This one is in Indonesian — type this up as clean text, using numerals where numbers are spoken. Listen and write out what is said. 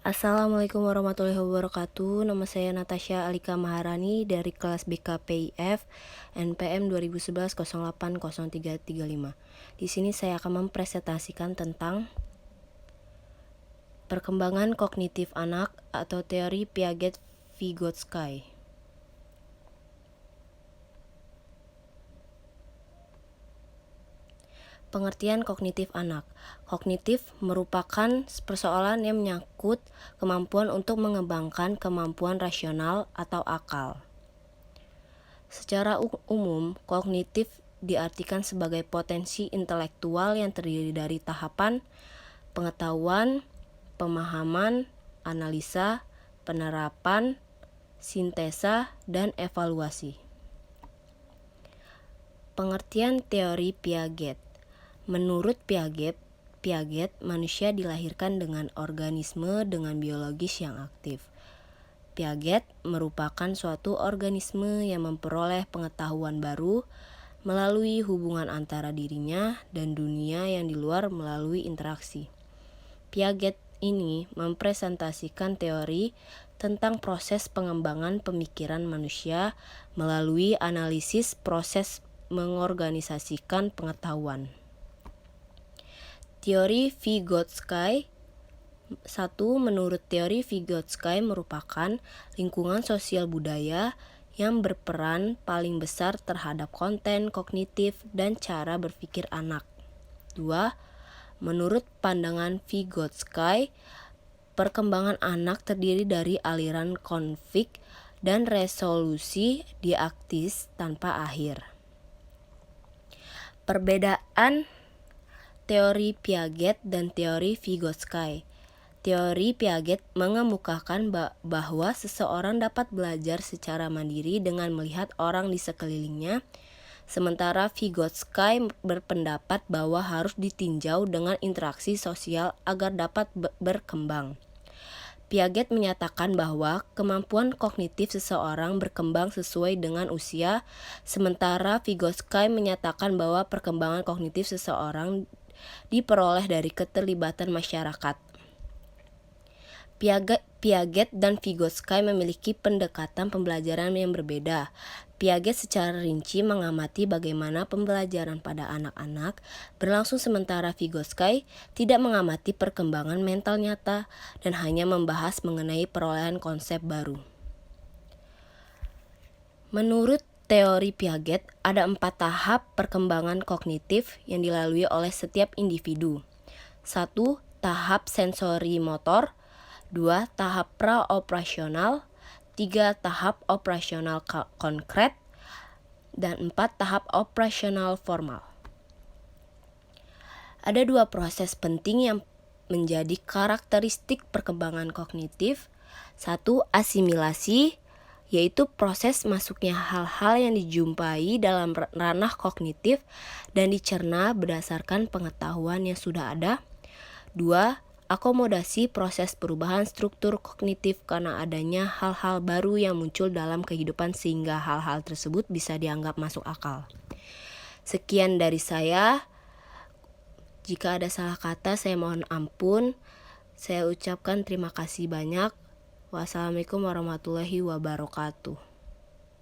Assalamualaikum warahmatullahi wabarakatuh. Nama saya Natasha Alika Maharani dari kelas BKPIF NPM 2011-08-0335. Di sini saya akan mempresentasikan tentang perkembangan kognitif anak atau teori Piaget-Vygotsky. Pengertian kognitif anak. Kognitif merupakan persoalan yang menyangkut kemampuan untuk mengembangkan kemampuan rasional atau akal. Secara umum, kognitif diartikan sebagai potensi intelektual yang terdiri dari tahapan pengetahuan, pemahaman, analisa, penerapan, sintesa, dan evaluasi. Pengertian teori Piaget. Menurut Piaget, manusia dilahirkan dengan organisme dengan biologis yang aktif. Piaget merupakan suatu organisme yang memperoleh pengetahuan baru melalui hubungan antara dirinya dan dunia yang di luar melalui interaksi. Piaget ini mempresentasikan teori tentang proses pengembangan pemikiran manusia melalui analisis proses mengorganisasikan pengetahuan. Teori Vygotsky. Menurut teori Vygotsky merupakan lingkungan sosial budaya yang berperan paling besar terhadap konten kognitif dan cara berpikir anak. 2. Menurut pandangan Vygotsky, perkembangan anak terdiri dari aliran konflik dan resolusi diaktis tanpa akhir. Perbedaan teori Piaget dan teori Vygotsky. Teori Piaget mengemukakan bahwa seseorang dapat belajar secara mandiri dengan melihat orang di sekelilingnya, sementara Vygotsky berpendapat bahwa harus ditinjau dengan interaksi sosial agar dapat berkembang. Piaget menyatakan bahwa kemampuan kognitif seseorang berkembang sesuai dengan usia, sementara Vygotsky menyatakan bahwa perkembangan kognitif seseorang diperoleh dari keterlibatan masyarakat. Piaget dan Vygotsky memiliki pendekatan pembelajaran yang berbeda. Piaget secara rinci mengamati bagaimana pembelajaran pada anak-anak berlangsung, sementara Vygotsky tidak mengamati perkembangan mental nyata dan hanya membahas mengenai perolehan konsep baru. Menurut teori Piaget, ada 4 tahap perkembangan kognitif yang dilalui oleh setiap individu. 1. Tahap sensori motor. 2. Tahap pra-operasional. 3. Tahap operasional konkret. Dan 4. Tahap operasional formal. Ada 2 proses penting yang menjadi karakteristik perkembangan kognitif. 1. Asimilasi, yaitu proses masuknya hal-hal yang dijumpai dalam ranah kognitif dan dicerna berdasarkan pengetahuan yang sudah ada. 2. Akomodasi, proses perubahan struktur kognitif karena adanya hal-hal baru yang muncul dalam kehidupan sehingga hal-hal tersebut bisa dianggap masuk akal. Sekian dari saya. Jika ada salah kata, saya mohon ampun. Saya ucapkan terima kasih banyak. Wassalamualaikum warahmatullahi wabarakatuh.